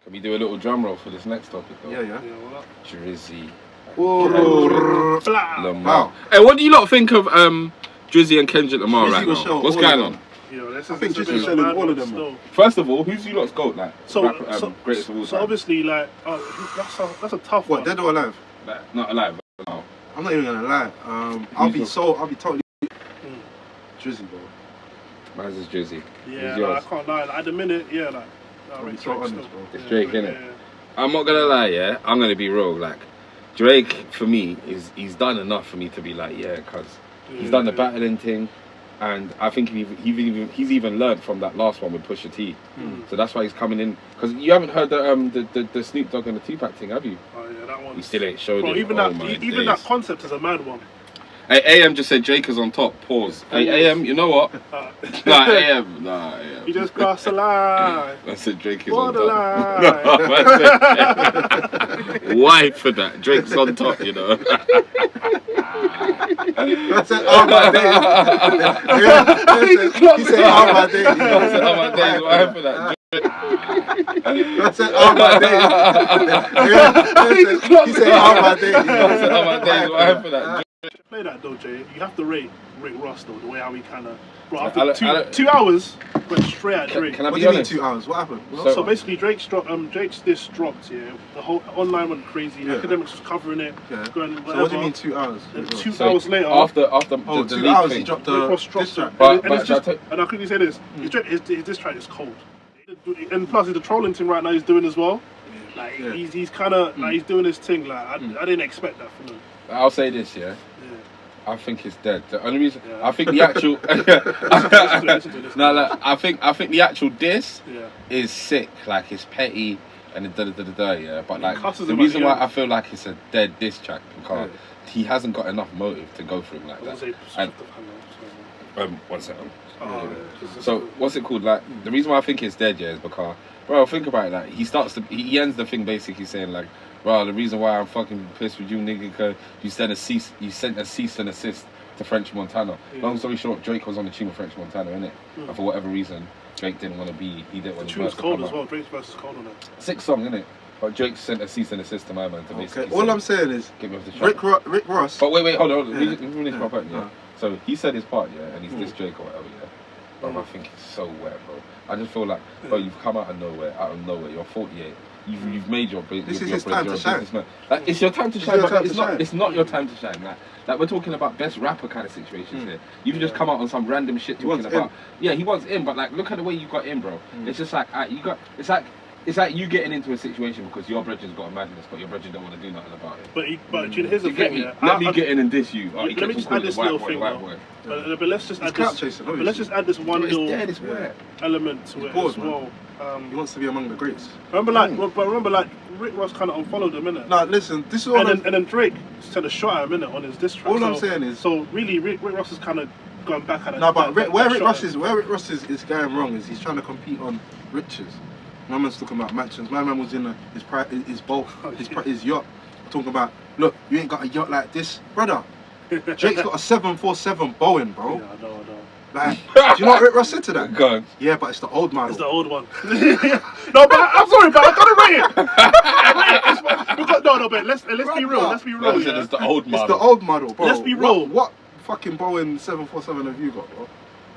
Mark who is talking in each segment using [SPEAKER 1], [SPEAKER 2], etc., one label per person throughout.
[SPEAKER 1] Can we do a little drum roll for this next topic though?
[SPEAKER 2] Yeah.
[SPEAKER 1] Drizzy.
[SPEAKER 2] Lamar.
[SPEAKER 1] Hey, what do you lot think of Drizzy and Kendrick Lamar right now? What's going on?
[SPEAKER 2] I think Drizzy was selling all of them. Man.
[SPEAKER 1] First of all, who's you lot's GOAT, like? Greatest of all time?
[SPEAKER 2] So obviously, like, that's a tough one.
[SPEAKER 3] What, dead or alive?
[SPEAKER 1] Like, not alive. No.
[SPEAKER 3] I'm not even gonna lie. I'll be totally Drizzy, bro.
[SPEAKER 1] Mine's is Drizzy.
[SPEAKER 2] Yeah, like, I can't lie. Like, at the minute, yeah, like.
[SPEAKER 3] I'll be so honest, bro.
[SPEAKER 1] It's Drake, innit? Yeah. I'm not gonna lie, yeah. I'm gonna be real. Like, Drake for me he's done enough for me to be like, yeah, cause he's done the battling thing. And I think he's even learned from that last one with Pusha T. So that's why he's coming in. Because you haven't heard the Snoop Dogg and the Tupac thing, have you?
[SPEAKER 2] Oh yeah, that one.
[SPEAKER 1] He still ain't showed it.
[SPEAKER 2] Even that concept is a mad one.
[SPEAKER 1] Hey, AM just said Drake is on top. Pause. Hey, AM, you know what? Nah, AM.
[SPEAKER 2] You just crossed the line.
[SPEAKER 1] I said Drake is on top. No, why for that? Drake's on top, you know.
[SPEAKER 3] I said, oh my days. He said, oh my days.
[SPEAKER 1] I said, oh my days, why for that?
[SPEAKER 3] I said, oh my days. He said, oh my days.
[SPEAKER 1] I said, oh my days, why for that?
[SPEAKER 2] Play that though, Jay. You have to rate Rick Ross though, the way how he kind of. Bro, after 2 hours, went straight at Drake.
[SPEAKER 1] Can I
[SPEAKER 3] what
[SPEAKER 1] be
[SPEAKER 3] do you
[SPEAKER 1] honest?
[SPEAKER 3] mean 2 hours? What happened?
[SPEAKER 2] So basically, Drake's diss dropped. Yeah, the whole online went crazy. Yeah. Academics was covering it.
[SPEAKER 3] Yeah.
[SPEAKER 2] Going,
[SPEAKER 3] so what do you mean 2 hours?
[SPEAKER 2] And 2 hours later,
[SPEAKER 1] after
[SPEAKER 3] the 2 hours,
[SPEAKER 1] thing.
[SPEAKER 3] he dropped the diss track.
[SPEAKER 2] And I quickly say this: his diss track is cold. And plus, the trolling thing right now he's doing as well. Like he's kind of like he's doing his thing. Like I didn't expect that from him.
[SPEAKER 1] I'll say this, yeah. I think it's dead. The only reason I think the actual I think the actual diss is sick. Like it's petty and yeah. But like the reason why I feel like it's a dead diss track because he hasn't got enough motive to go through him like that. And, 1 second. So what's it called? Like the reason why I think it's dead, is because bro, think about it. Like he ends the thing basically saying like, bro, the reason why I'm fucking pissed with you, nigga, because you sent a cease and assist to French Montana. Long story short, Drake was on the tune with French Montana, innit? And for whatever reason, Drake didn't want to be. He didn't want to.
[SPEAKER 2] The tune was cold as well. Drake's verse is cold on it.
[SPEAKER 1] 6 song, innit? But Drake sent a cease and assist to my man to basically.
[SPEAKER 3] All I'm saying is,
[SPEAKER 1] give me off the track.
[SPEAKER 3] Rick Ross.
[SPEAKER 1] But wait, hold on. Let me finish my point. Yeah. So he said his part, and he's this Drake or whatever, But I think it's so wet, bro. I just feel like, bro, you've come out of nowhere. You're 48. You've made your business.
[SPEAKER 3] This is his time to shine.
[SPEAKER 1] Like, it's your time to shine, but it's not your time to shine. Like we're talking about best rapper kind of situations here. You've just come out on some random shit talking about. Yeah, he wants in, but like, look at the way you got in, bro. It's just like It's like you getting into a situation because your brother's got a madness, but your brother don't want to do nothing about it.
[SPEAKER 2] But here's the thing.
[SPEAKER 1] Let me get in and diss you.
[SPEAKER 2] Let me just add this little thing. But let's just add this. But let's just add this one little element to it as well.
[SPEAKER 3] He wants to be among the greats.
[SPEAKER 2] Remember, like Rick Ross kind of unfollowed him, innit?
[SPEAKER 3] No, listen, this is all.
[SPEAKER 2] And then Drake sent a shot at him, innit, on his diss track.
[SPEAKER 3] All I'm saying is,
[SPEAKER 2] so really, Rick Ross is kind of going back at it.
[SPEAKER 3] No, but where Rick Ross is going wrong is he's trying to compete on riches. My man's talking about mansions. My man was in his boat, his yacht. Talking about, look, you ain't got a yacht like this, brother. Drake's got a 747 Boeing, bro.
[SPEAKER 2] Yeah, I know.
[SPEAKER 3] Like, do you know what Rick Ross said to that?
[SPEAKER 1] Go on.
[SPEAKER 3] Yeah, but it's the old model.
[SPEAKER 2] It's the old one. No, but I'm sorry, but I gotta rate it. But let's be real. Let's be real.
[SPEAKER 1] Yeah. It's the old model.
[SPEAKER 3] It's the old model, bro.
[SPEAKER 2] Let's be real.
[SPEAKER 3] What fucking Boeing 747 have you got, bro?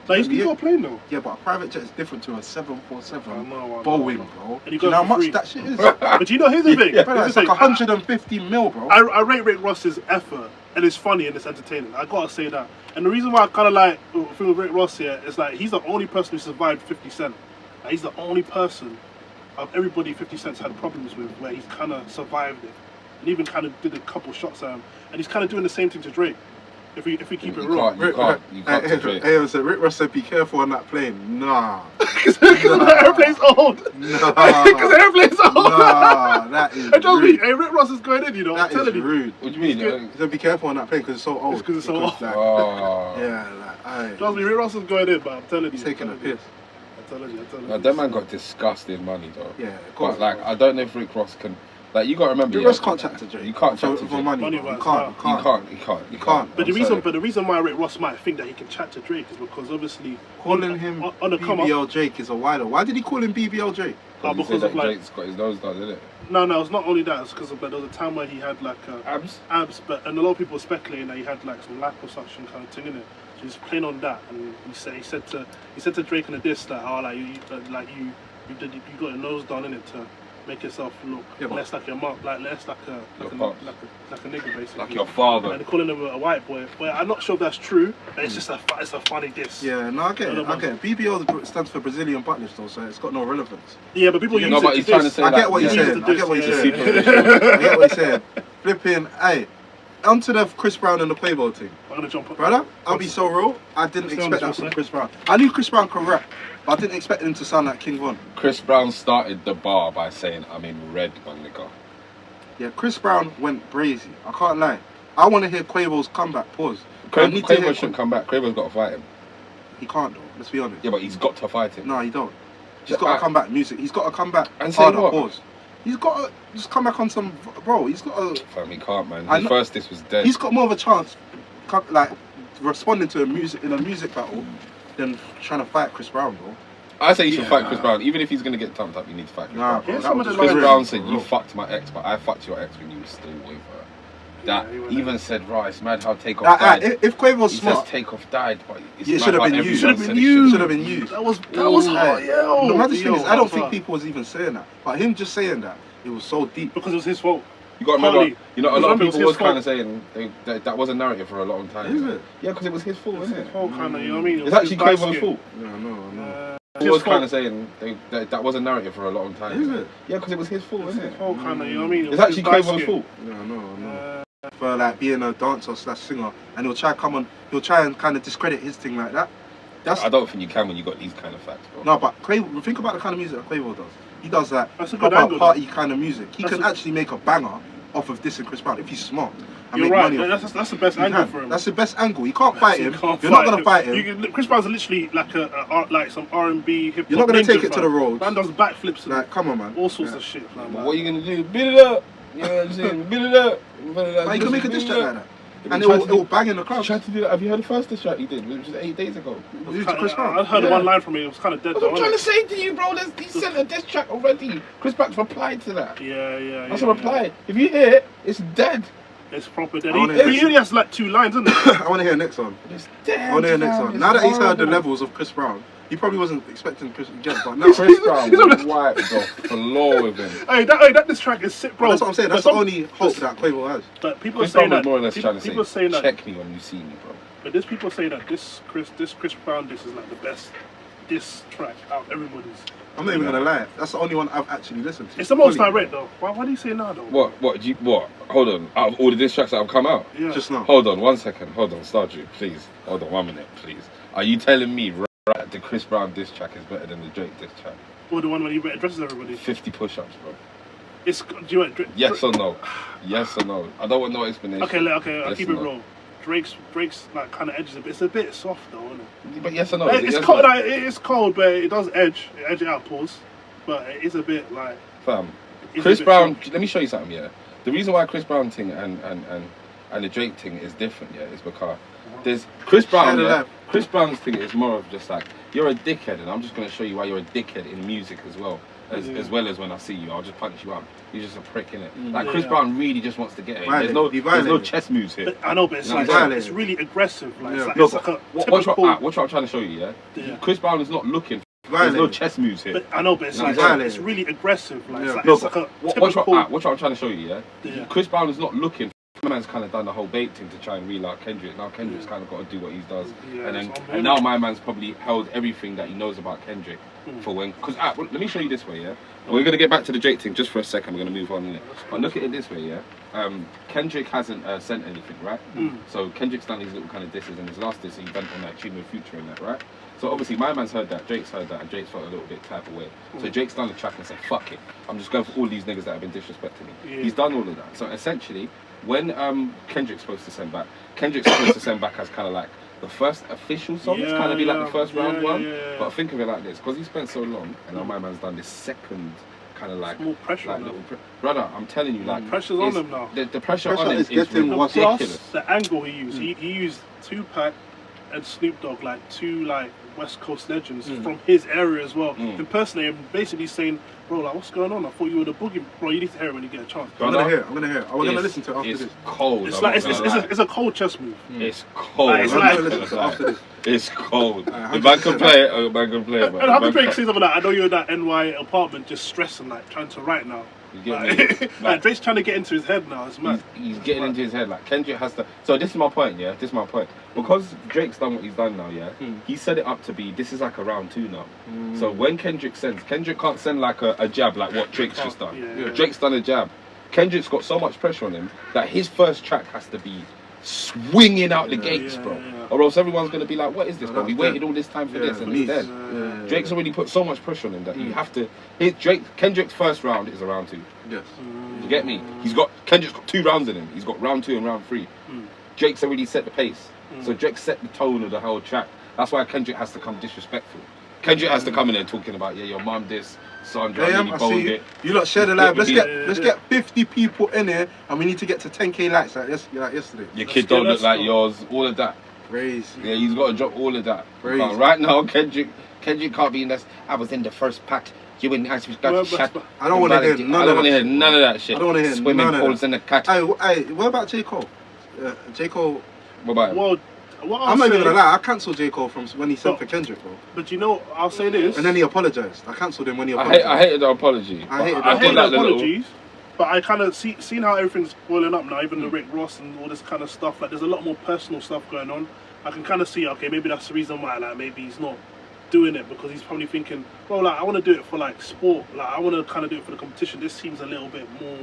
[SPEAKER 2] Like, he's got a plane though.
[SPEAKER 3] Yeah, but a private jet is different to a 747
[SPEAKER 2] I know.
[SPEAKER 3] Boeing, bro.
[SPEAKER 2] And
[SPEAKER 3] do you know how much that shit is?
[SPEAKER 2] But do you know, here's the thing.
[SPEAKER 3] It's like 150 mil, bro.
[SPEAKER 2] I rate Rick Ross's effort, and it's funny and it's entertaining. I gotta say that. And the reason why I kind of like feel with Rick Ross here is like he's the only person who survived 50 Cent. Like, he's the only person of everybody 50 Cent's had problems with where he's kind of survived it, and even kind of did a couple shots at him. And he's kind of doing the same thing to Drake. If we keep it real.
[SPEAKER 1] You can't
[SPEAKER 3] so Rick Ross said, be careful on that plane. Nah.
[SPEAKER 2] Because the airplane's old.
[SPEAKER 3] Nah.
[SPEAKER 2] Because the airplane's old.
[SPEAKER 3] Nah, that is rude.
[SPEAKER 2] Hey, Rick Ross is going in, you know.
[SPEAKER 3] That is rude.
[SPEAKER 1] What do you mean?
[SPEAKER 3] He said, be careful on that plane because it's so old.
[SPEAKER 2] It's because it's so old.
[SPEAKER 3] Like, yeah, like,
[SPEAKER 2] trust me, Rick Ross is going in, but I'm telling you.
[SPEAKER 3] He's taking a piss.
[SPEAKER 2] I'm telling you.
[SPEAKER 1] No, that man got disgusting money, though.
[SPEAKER 3] Yeah, of course.
[SPEAKER 1] But, like, I don't know if Rick Ross can... Like, you gotta remember,
[SPEAKER 3] Rick Ross can't chat to Drake.
[SPEAKER 1] You can't chat to Drake.
[SPEAKER 3] For money, you can't.
[SPEAKER 2] But the reason why Rick Ross might think that he can chat to Drake is because obviously
[SPEAKER 3] calling him
[SPEAKER 2] on the
[SPEAKER 3] BBL Drake is a wider. Why did he call him BBL Drake?
[SPEAKER 2] Because of like
[SPEAKER 1] Jake's got his nose done, isn't it?
[SPEAKER 2] No, it's not only that. It's because of there was a time where he had like
[SPEAKER 1] Abs,
[SPEAKER 2] and a lot of people were speculating that he had like some liposuction kind of thing in it. So he's playing on that, and he said to Drake in a diss that you got your nose done in it to make yourself look less like your mom, less like a nigga basically.
[SPEAKER 1] Like your father.
[SPEAKER 2] And they're calling him a white boy. Well, I'm not sure if that's true, but it's just it's a funny diss.
[SPEAKER 3] Yeah, no, I get it. BBL stands for Brazilian buttons though, so it's got no relevance.
[SPEAKER 2] Yeah, but people use it
[SPEAKER 1] but he's trying to say
[SPEAKER 3] I get what you're saying. I get what you're saying. Flipping, hey. Onto the Chris Brown and the Quavo thing.
[SPEAKER 2] I'm gonna jump up.
[SPEAKER 3] Brother, I'll be so real. I didn't expect that from Chris Brown. I knew Chris Brown could rap, but I didn't expect him to sound like King Von.
[SPEAKER 1] Chris Brown started the bar by saying, "I'm in red, my nigga."
[SPEAKER 3] Yeah, Chris Brown went brazy. I can't lie. I want to hear Quavo's comeback. Pause.
[SPEAKER 1] Quavo shouldn't come back. Quavo's got to fight him.
[SPEAKER 3] He can't though. Let's be honest.
[SPEAKER 1] Yeah, but he's got to fight him.
[SPEAKER 3] No, he don't. He's got to come back music. He's got to come back
[SPEAKER 1] and
[SPEAKER 3] harder.
[SPEAKER 1] Say what?
[SPEAKER 3] Pause. He's got to just come back on some, bro. He's got to.
[SPEAKER 1] Fam, he can't, man. His first diss was dead.
[SPEAKER 3] He's got more of a chance, like responding to a music battle, than trying to fight Chris Brown, bro.
[SPEAKER 1] I say you should fight Chris Brown. Even if he's gonna get thumped up, you need to fight Chris Brown.
[SPEAKER 2] Chris
[SPEAKER 1] Brown said, "You fucked my ex, but I fucked your ex when you were still with her." That even said, "Right, it's mad how Takeoff died."
[SPEAKER 3] If Quavo's
[SPEAKER 1] he
[SPEAKER 3] smart,
[SPEAKER 1] says Takeoff died, but
[SPEAKER 3] it should have been used. Should have been used.
[SPEAKER 2] That was hard.
[SPEAKER 3] The maddest thing is, I don't think people was even saying that, but him just saying that, it was so deep
[SPEAKER 2] because it was his fault.
[SPEAKER 1] You got to remember, a lot of people was kind of saying that was a narrative for a long time.
[SPEAKER 3] Is it?
[SPEAKER 1] Yeah, because it was his fault, isn't it?
[SPEAKER 2] His fault, kind of. You know what I mean?
[SPEAKER 1] It's actually Quavo's fault.
[SPEAKER 3] No.
[SPEAKER 1] He was kind of saying that was a narrative for a long time.
[SPEAKER 3] Is it?
[SPEAKER 1] Yeah, because it was his fault, isn't it?
[SPEAKER 2] His fault, kind of. You know what I mean?
[SPEAKER 1] It's actually Quavo's fault.
[SPEAKER 3] No. For like being a dancer / singer, and he'll try and kind of discredit his thing like that.
[SPEAKER 1] I don't think you can when you got these kind of facts, bro.
[SPEAKER 3] No, but Quavo, think about the kind of music that Quavo does. He does that
[SPEAKER 2] proper
[SPEAKER 3] party kind of music. He can actually make a banger off of this and Chris Brown if he's smart.
[SPEAKER 2] You're right. That's the best angle for him.
[SPEAKER 3] That's the best angle. You can't fight him. You're not gonna fight him.
[SPEAKER 2] Chris Brown's literally like some R&B hip hop.
[SPEAKER 3] You're not gonna take it to the road.
[SPEAKER 2] Man does backflips and
[SPEAKER 3] like, come on, man.
[SPEAKER 2] All sorts of shit. Like,
[SPEAKER 1] what are you gonna do? Beat it up. You know what I'm saying? Beat it up.
[SPEAKER 3] Like, you can make a diss track like that. And it will bang in the crowd.
[SPEAKER 1] Tried to do that. Have you heard the first diss track he did, which was 8 days ago?
[SPEAKER 3] Chris Brown.
[SPEAKER 2] I heard one line from him. It was kind of dead.
[SPEAKER 1] What I'm trying to say to you, bro. He sent a diss track already. Chris Brown's replied to that.
[SPEAKER 2] Yeah.
[SPEAKER 1] That's a reply. If you hear it, it's dead.
[SPEAKER 2] It's proper dead. He only has like 2 lines, isn't it?
[SPEAKER 3] I want to hear next one.
[SPEAKER 1] It's dead.
[SPEAKER 3] I want to hear next one. Now that he's heard the levels of Chris Brown, he probably wasn't expecting Chris to get, but now
[SPEAKER 1] Chris Brown wiped the floor with him.
[SPEAKER 2] Hey, that this track is sick, bro.
[SPEAKER 3] That's what I'm saying. That's the only hope that Quavo has.
[SPEAKER 2] But people are saying that.
[SPEAKER 1] More or less trying to say,
[SPEAKER 2] that.
[SPEAKER 1] Check me when you see me, bro.
[SPEAKER 2] But there's people saying that this Chris Brown diss is like the best diss track out of everybody's.
[SPEAKER 3] I'm not even gonna lie. That's the only one I've actually listened to.
[SPEAKER 2] It's the most direct though. Why do you say now though?
[SPEAKER 1] What? Hold on. Out of all the diss tracks that have come out,
[SPEAKER 3] just now.
[SPEAKER 1] Hold on 1 second. Hold on, Stardrew, please. Hold on 1 minute, please. Are you telling me the Chris Brown diss track is better than the Drake diss track?
[SPEAKER 2] Or the one where he addresses everybody?
[SPEAKER 1] 50 push-ups, bro.
[SPEAKER 2] Do you want
[SPEAKER 1] yes or no? Yes or no? I don't want no explanation.
[SPEAKER 2] Okay. I'll keep it real. Drake's like kind of edges a bit. It's a bit soft though, isn't it?
[SPEAKER 1] But yes or no?
[SPEAKER 2] It's cold. Like, it's cold, but it does edge it out. Pause. But it is a bit like.
[SPEAKER 1] Fam, Chris Brown. Soft. Let me show you something. Yeah, the reason why Chris Brown thing and the Drake thing is different. Yeah, is because there's Chris Brown. Yeah, Chris Brown's thing is more of just like you're a dickhead, and I'm just gonna show you why you're a dickhead in music as well. As well as when I see you, I'll just punch you up. You're just a prick, innit? Like Chris Brown really just wants to get it. There's no chess moves here.
[SPEAKER 2] I know, but it's really aggressive. Like, it's like a
[SPEAKER 1] what I'm trying to show you, yeah? Chris Brown is not looking. There's no chess moves here.
[SPEAKER 2] But I know, but it's really aggressive. Like, it's like a
[SPEAKER 1] what I'm trying to show you, yeah? Chris Brown is not looking. My man's kind of done the whole bait thing to try and reel out Kendrick. Now Kendrick's kind of got to do what he does, and now my man's probably held everything that he knows about Kendrick for when. Because let me show you this way, yeah. We're gonna get back to the Drake thing just for a second. We're gonna move on in it. But look at it this way, yeah. Kendrick hasn't sent anything, right? So Kendrick's done these little kind of disses, and his last diss he went on that tune with Future and that, right? So obviously my man's heard that, Drake's heard that, and Drake's felt a little bit type of way. So Drake's done the track and said, fuck it, I'm just going for all these niggas that have been disrespecting me. He's done all of that. So essentially, when Kendrick's supposed to send back as kind of like the first official song. It's kind of be like the first round one. But think of it like this, because he spent so long, and now my man's done this second kind of like,
[SPEAKER 2] more pressure
[SPEAKER 1] like little brother, I'm telling you, like
[SPEAKER 2] pressure's on him now.
[SPEAKER 1] The pressure on him is ridiculous.
[SPEAKER 2] Plus the angle he used, he used Tupac and Snoop Dogg, like two like West Coast legends from his area as well, impersonating him, basically saying, bro, like, what's going on? I thought you were the boogie. Bro, you need to hear it when you get a chance.
[SPEAKER 3] I'm gonna hear it. We're gonna listen to it after
[SPEAKER 1] it's
[SPEAKER 3] this.
[SPEAKER 1] Cold.
[SPEAKER 2] It's like it's a cold chess move.
[SPEAKER 1] It's cold.
[SPEAKER 2] Like, it's
[SPEAKER 3] I'm
[SPEAKER 2] like-
[SPEAKER 3] gonna listen to it after this.
[SPEAKER 1] It's cold.
[SPEAKER 3] Alright,
[SPEAKER 1] If I can play it, man can play it.
[SPEAKER 2] And how can Drake say something like, I know you're in that NY apartment just stressing, like trying to write now.
[SPEAKER 1] You get me?
[SPEAKER 2] Like Drake's trying to get into his head now. It's mad.
[SPEAKER 1] He's getting into his head. Like Kendrick has to. So this is my point. Yeah, this is my point. Because Drake's done what he's done now. Yeah, he set it up to be. This is like a round 2 now. So when Kendrick can't send like a jab like what Drake's just done.
[SPEAKER 2] Yeah.
[SPEAKER 1] Drake's done a jab. Kendrick's got so much pressure on him that his first track has to be swinging out the gates, bro. Or else everyone's gonna be like, what is this, bro? We waited all this time for this, and he's dead. Drake's already put so much pressure on him that you have to. Kendrick's first round is a round 2.
[SPEAKER 3] Yes.
[SPEAKER 1] You get me? Kendrick's got 2 rounds in him. He's got round 2 and round 3. Drake's already set the pace. So Drake set the tone of the whole track. That's why Kendrick has to come disrespectful. Kendrick has to come in there talking about, your mum this, Sandra really
[SPEAKER 3] I
[SPEAKER 1] boned
[SPEAKER 3] see
[SPEAKER 1] it.
[SPEAKER 3] you lot share the live. Let's get 50 people in here, and we need to get to 10k likes like yesterday.
[SPEAKER 1] Your kid don't look like yours. All of that.
[SPEAKER 3] Crazy.
[SPEAKER 1] Yeah, he's got to drop all of that.
[SPEAKER 3] Crazy.
[SPEAKER 1] Right now, Kendrick can't be in this. I was in the first pack. You and I got shot.
[SPEAKER 3] I don't want to hear none of that shit.
[SPEAKER 1] I don't want to hear swimming pools in the cat.
[SPEAKER 3] Hey, what about J. Cole? J. Cole.
[SPEAKER 1] What about him?
[SPEAKER 2] Well,
[SPEAKER 3] I'm not even gonna lie, I cancelled J. Cole from when he sent for Kendrick, bro.
[SPEAKER 2] But you know, I'll say this.
[SPEAKER 3] And then he apologised. I cancelled him when he apologised.
[SPEAKER 1] I hated the apology.
[SPEAKER 2] I hate the apologies, but I kind of seen how everything's boiling up now, even the Rick Ross and all this kind of stuff. Like, there's a lot more personal stuff going on. I can kind of see, okay, maybe that's the reason why, like, maybe he's not doing it, because he's probably thinking, bro, like, I want to do it for, like, sport. Like, I want to kind of do it for the competition. This seems a little bit more,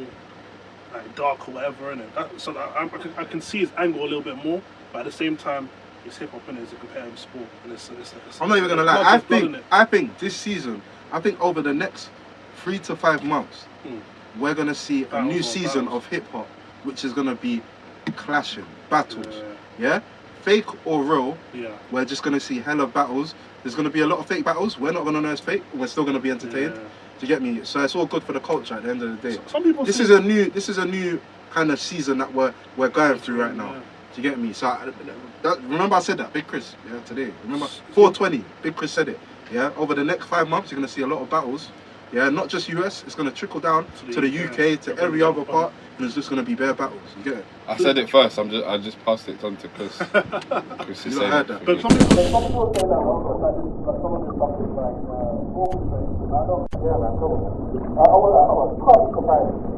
[SPEAKER 2] like, dark or whatever, innit? So I can see his angle a little bit more, but at the same time, it's hip hop, and it's a competitive sport, and it's
[SPEAKER 3] I'm not even gonna lie. I think this season, over the next 3 to 5 months, we're gonna see a new season of hip hop, which is gonna be clashing battles. Yeah, fake or real. Yeah, we're just gonna see hella battles. There's gonna be a lot of fake battles. We're not gonna know it's fake. We're still gonna be entertained. Do you get me? So it's all good for the culture at the end of the day.
[SPEAKER 2] Some people
[SPEAKER 3] this is a new kind of season that we're going through right now. Do you get me? So remember I said that, Big Chris, today. Remember 420, Big Chris said it. Yeah, over the next 5 months you're gonna see a lot of battles. Yeah, not just US, it's gonna trickle down to the UK, to every other part, and it's just gonna be bare battles. You get it?
[SPEAKER 1] I said it first. I just passed it on to Chris. Chris is
[SPEAKER 3] saying heard that.
[SPEAKER 2] But some people say that some of this stuff is like orchestrated. I don't. Yeah, man, come on. You can't be surprised.